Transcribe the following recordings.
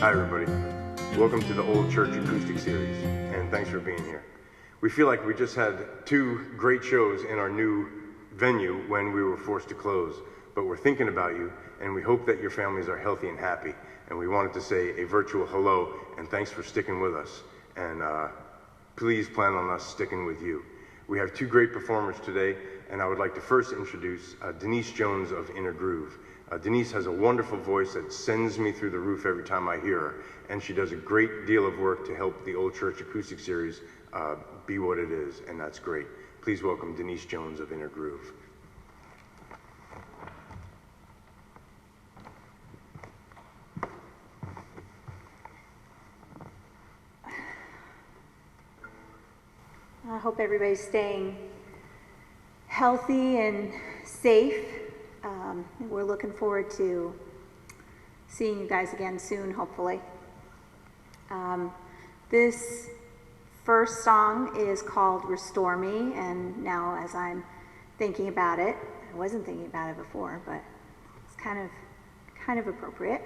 Hi everybody, welcome to the Old Church Acoustic Series, and thanks for being here. We feel like we just had two great shows in our new venue when we were forced to close, but we're thinking about you, and we hope that your families are healthy and happy, and we wanted to say a virtual hello, and thanks for sticking with us, and please plan on us sticking with you. We have two great performers today, and I would like to first introduce Denise Jones of Inner Groove. Denise has a wonderful voice that sends me through the roof every time I hear her, and she does a great deal of work to help the Old Church Acoustic Series be what it is, and that's great. Please welcome Denise Jones of Inner Groove. I hope everybody's staying healthy and safe. We're looking forward to seeing you guys again soon, hopefully. This first song is called Restore Me, and now as I'm thinking about it, I wasn't thinking about it before, but it's kind of appropriate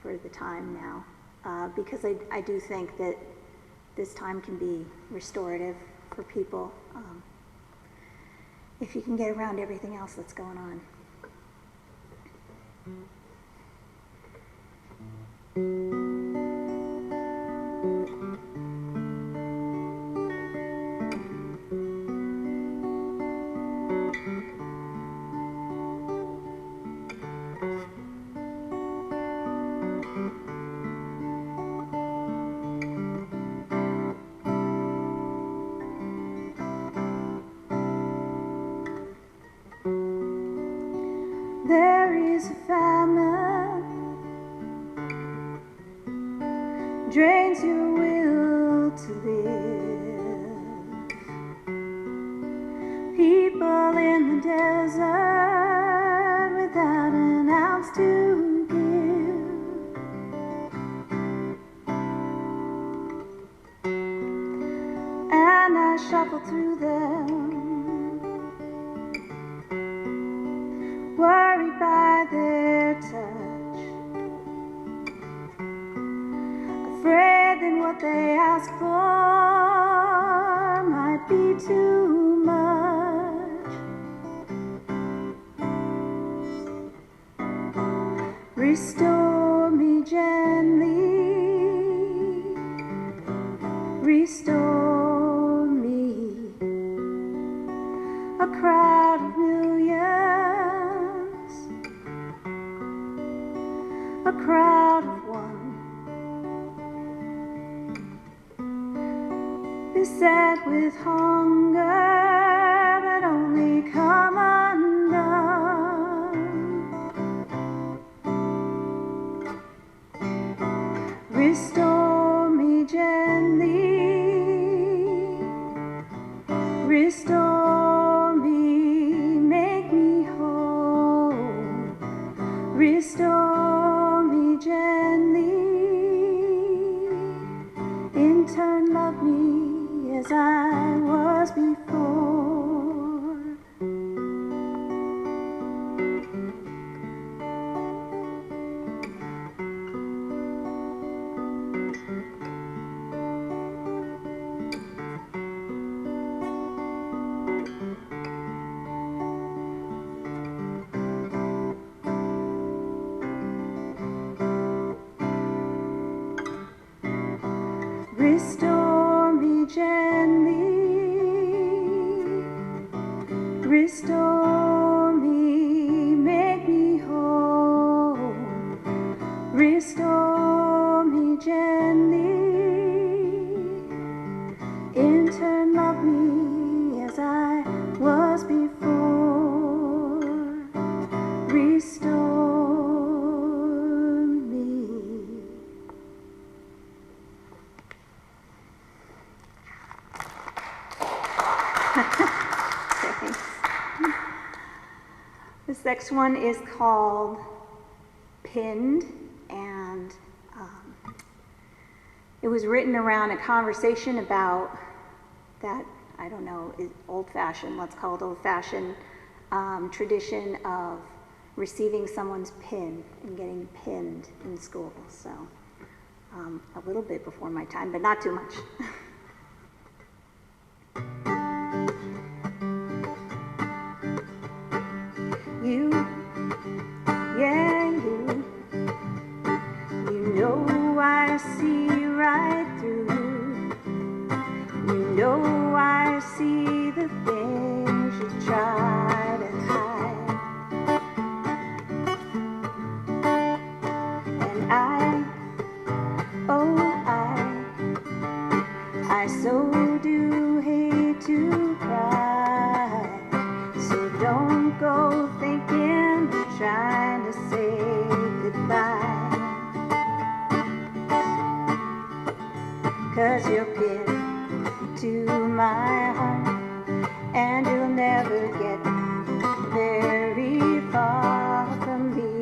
for the time now, because I do think that this time can be restorative for people. If you can get around everything else that's going on. There is a famine, drains your will to live. People in the desert without an ounce to give. And I shuffle through them, worried by their touch, afraid that what they ask for might be too much. Restore me gently, restore me, a crowd of millions, a crowd of one, beset with hunger, but only come undone. Restore me gently, restore me, make me whole, restore me gently, in turn love me as I was before. Restore me gently, restore me, make me whole, restore me gently, in turn love me as I was before, restore me. This next one is called Pinned, and it was written around a conversation about that, I don't know, is old-fashioned, let's call it old-fashioned tradition of receiving someone's pin and getting pinned in school. So a little bit before my time, but not too much. You, yeah, you know I see right through you. You know I see the things you try to hide. And I so do hate to cry. So don't go thinking of trying to say goodbye. 'Cause you're pinned to my heart, and you'll never get very far from me.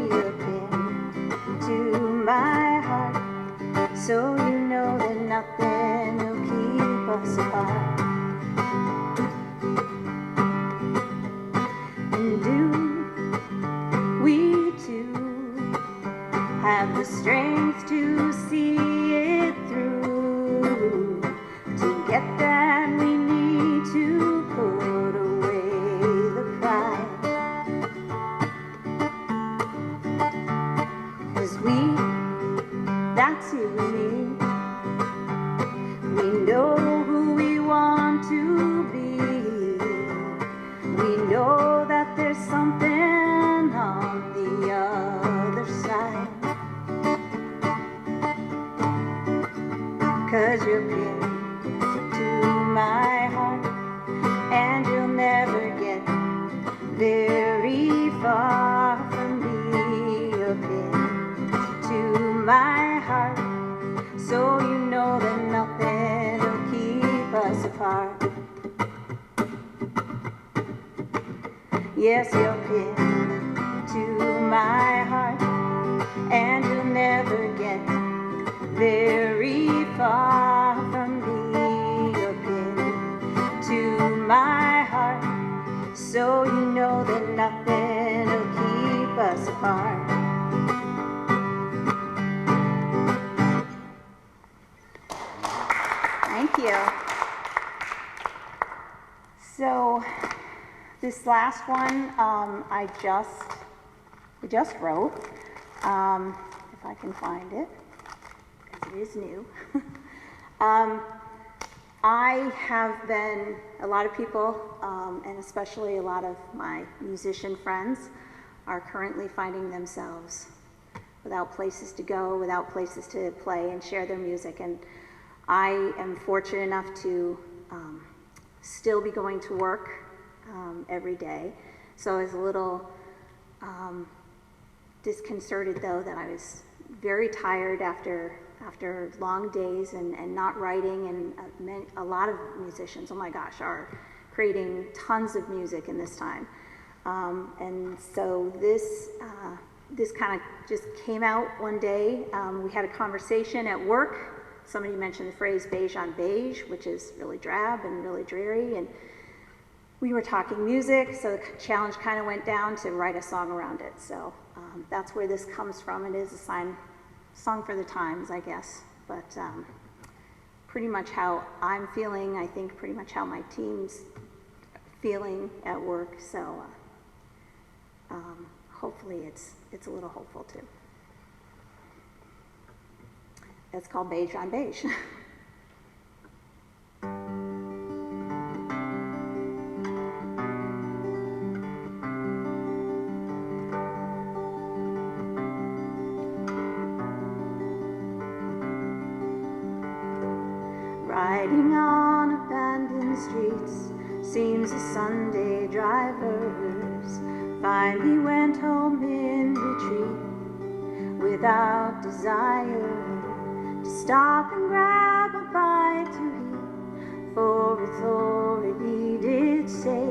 You're pinned to my heart, so you know that nothing will keep us apart. And do we two have the strength to see it through? To get that we need to put away the pride. 'Cause that's you and me. We know who we want to be. We know that there's something on the other side. 'Cause you're pinned to my heart, and you'll never get very far from me. You're pinned to my heart, so you know that nothing will keep us apart. Yes, you're pinned to my heart, and you'll never get very far from me. You're pinned to my heart, so you know that nothing will keep us apart. Thank you. So this last one I just wrote, if I can find it, because it is new. I have been, a lot of people, and especially a lot of my musician friends, are currently finding themselves without places to go, without places to play and share their music. And I am fortunate enough to still be going to work every day. So I was a little disconcerted, though, that I was very tired after long days and not writing. And a lot of musicians, oh my gosh, are creating tons of music in this time. And so this kind of just came out one day. We had a conversation at work. Somebody mentioned the phrase beige on beige, which is really drab and really dreary. And we were talking music, so the challenge kind of went down to write a song around it. So that's where this comes from. It is a song for the times, I guess. But pretty much how I'm feeling, I think pretty much how my team's feeling at work. So hopefully it's a little hopeful too. It's called Beige on Beige. Riding on abandoned streets, seems the Sunday drivers finally went home in retreat without desire to stop and grab a bite to eat. For authority did say,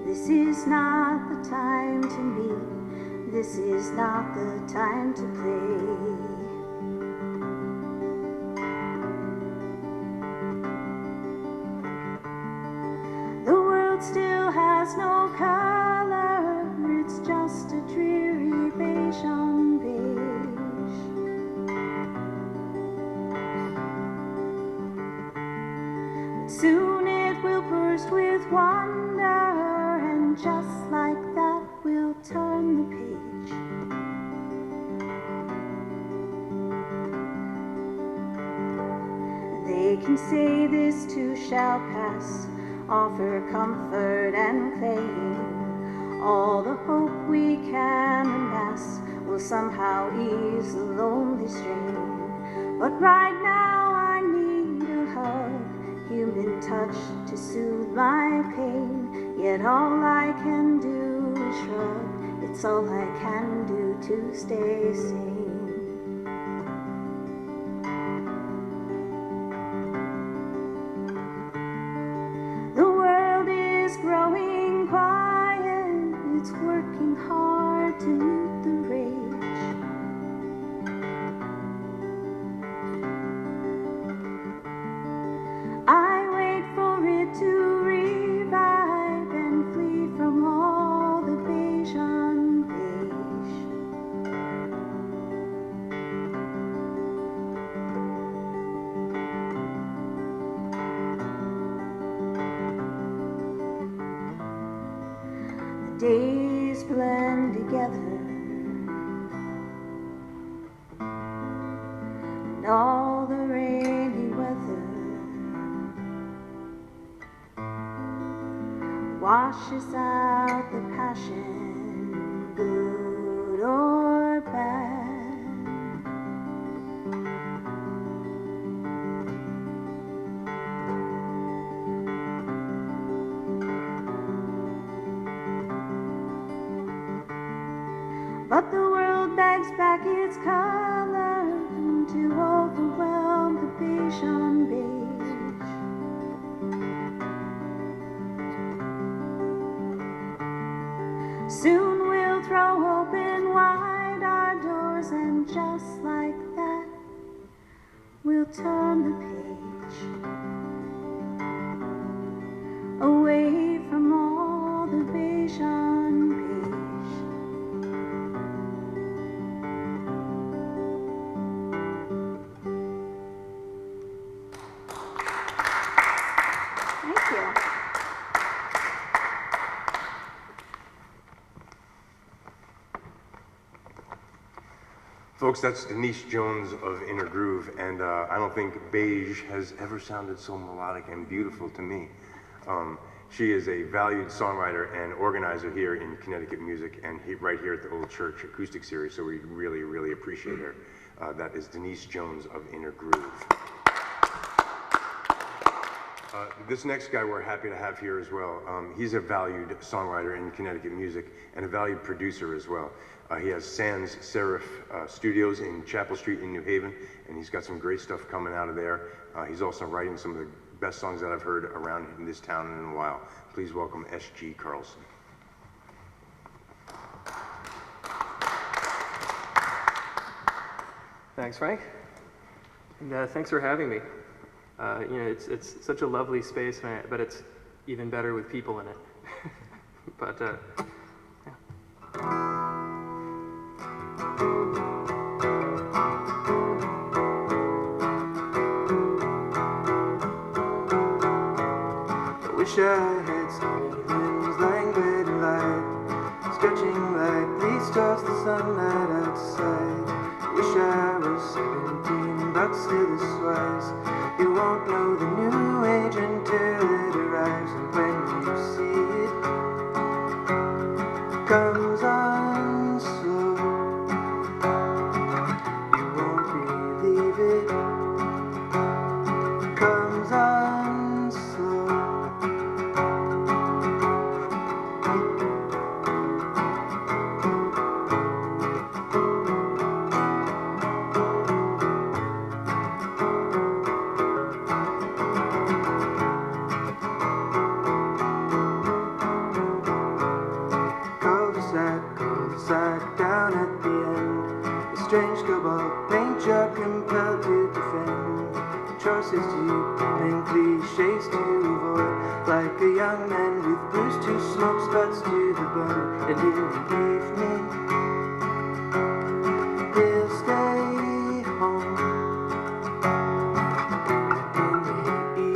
this is not the time to meet, this is not the time to play. Still has no color, it's just a dream. can say this too shall pass, offer comfort and claim all the hope we can amass will somehow ease the lonely strain. But right now I need a hug, human touch to soothe my pain. Yet all I can do is shrug, it's all I can do to stay sane. The world is growing quiet, it's working hard to mute the rage. I wait for it to revive and flee from all the beige on beige. The days blend together, and all the rainy weather washes out the passion, good or bad. But the world begs back its color to overwhelm the beige on beige. Soon we'll throw open wide our doors, and just like that, we'll turn the page away from all the beige on beige. Thank you. Folks, that's Denise Jones of Inner Groove, and I don't think beige has ever sounded so melodic and beautiful to me. She is a valued songwriter and organizer here in Connecticut music, and right here at the Old Church Acoustic Series, so we really, really appreciate her. That is Denise Jones of Inner Groove. This next guy we're happy to have here as well. He's a valued songwriter in Connecticut music and a valued producer as well. He has Sans Serif Studios in Chapel Street in New Haven, and he's got some great stuff coming out of there. He's also writing some of the best songs that I've heard around in this town in a while. Please welcome S.G. Carlson. Thanks, Frank. And thanks for having me. You know, it's such a lovely space, but it's even better with people in it. But yeah. I wish I had skinny limbs lying bed and light, stretching like these towards the sunlight outside. I wish I was 17, but still this wise. You won't know the new age until it arrives, and when you see it comes on slow, you won't believe it comes on slow. Cul-de-sac down at the end, a strange cobalt paint you're compelled to defend. Choices to and cliches to avoid, like a young man with bruised two smoke spots to the bone. And in the evening, he'll stay home. In the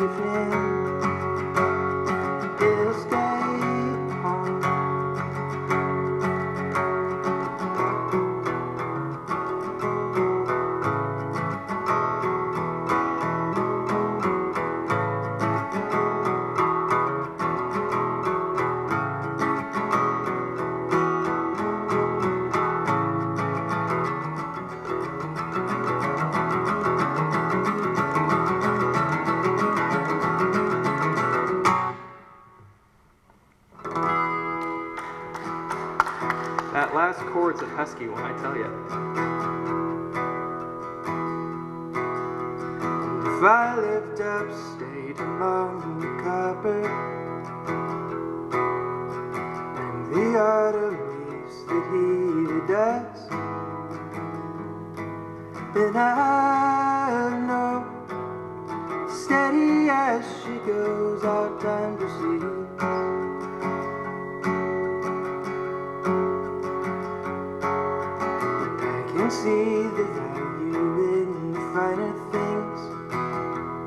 evening, he'll stay home. sorts of husky when I tell you. If I lived upstate among the copper and the autumn leaves that heated dust, then I know, steady as she goes, our time proceeds. I can see the value in the finer things,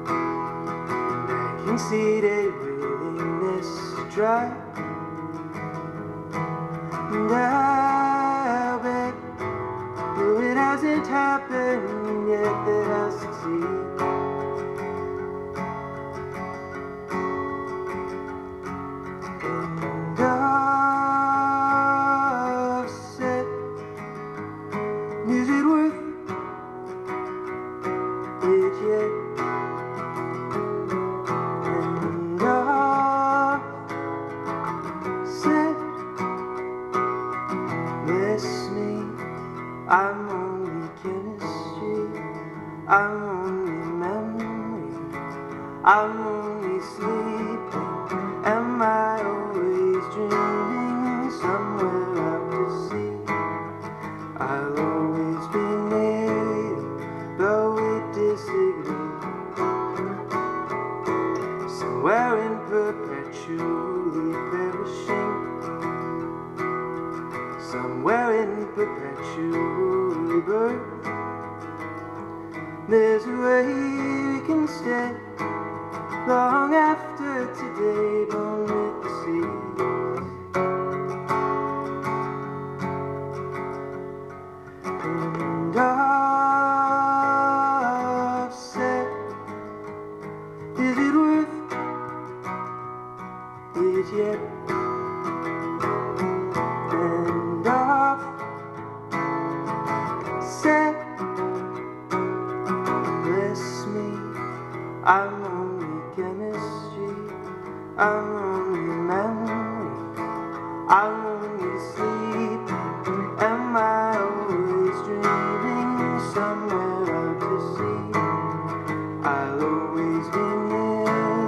and I can see a willingness to try, and I'll bet, though it hasn't happened yet, that I'll succeed. And I've said, is it worth it yet? And I've said, bless me, I'm only chemistry, I'm only memory, I'm only sleeping. Am I always dreaming somewhere out to sea? I'll always be near you, though we disagree. Somewhere in perpetually perishing, somewhere in perpetual birth, there's a way we can stay long after today, born with the seas. And I've said, is it worth it yet? And I've said, bless me, I'm only chemistry, I'm only memory, I'm only sleeping. Am I always dreaming somewhere out to sea? I'll always be near you,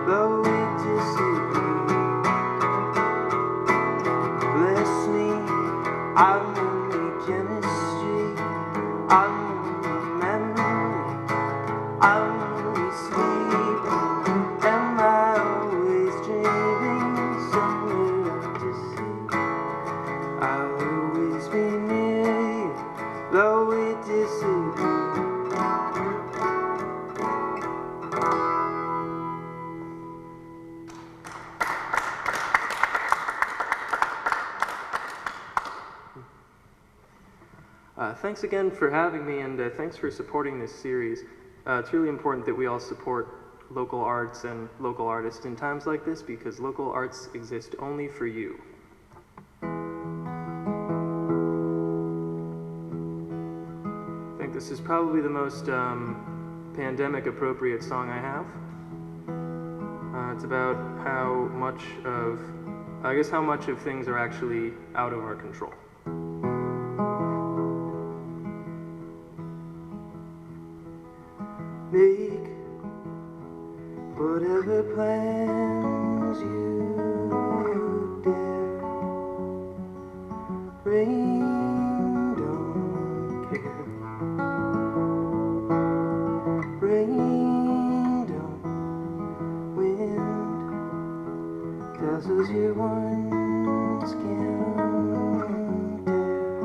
though we disagree. Bless me, I'm only chemistry, I'm only memory, I'm only sleeping. Am I always dreaming somewhere out to sea? I'll always be near you, though we disagree. Thanks again for having me, and thanks for supporting this series. It's really important that we all support local arts and local artists in times like this, because local arts exist only for you. I think this is probably the most pandemic appropriate song I have. It's about how much of things are actually out of our control. Make whatever plans you dare. Rain don't care. Rain don't. Wind castles you once can't dare.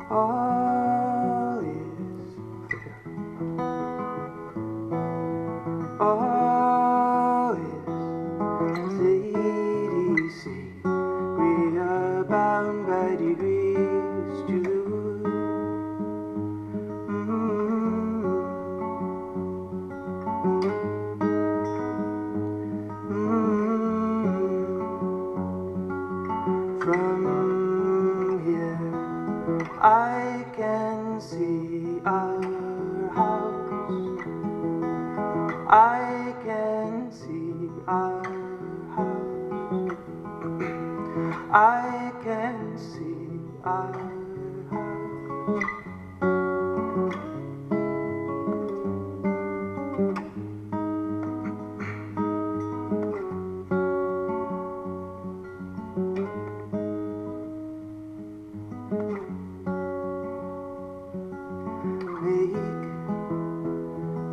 All is fair. All is ADC. We are bound by degrees to the wood. From here I can see our house. I can see our house. I can see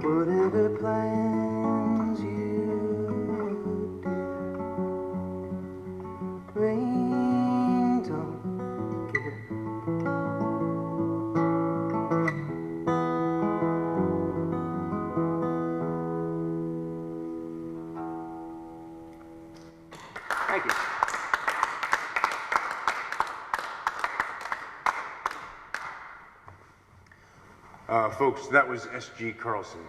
Whatever plans you dare, rain don't care. Thank you. Folks, that was S.G. Carlson.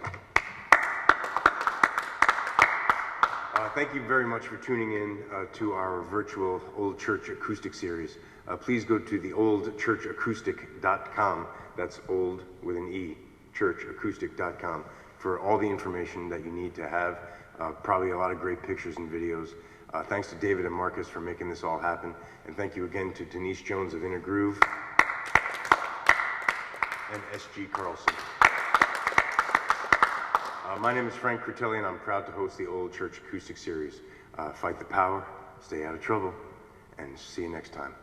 Thank you very much for tuning in to our virtual Old Church Acoustic Series. Please go to theoldchurchacoustic.com, that's old with an E, churchacoustic.com, for all the information that you need to have, probably a lot of great pictures and videos. Thanks to David and Marcus for making this all happen, and thank you again to Denise Jones of Inner Groove and S.G. Carlson. My name is Frank Critelli, and I'm proud to host the Old Church Acoustic Series. Fight the power, stay out of trouble, and see you next time.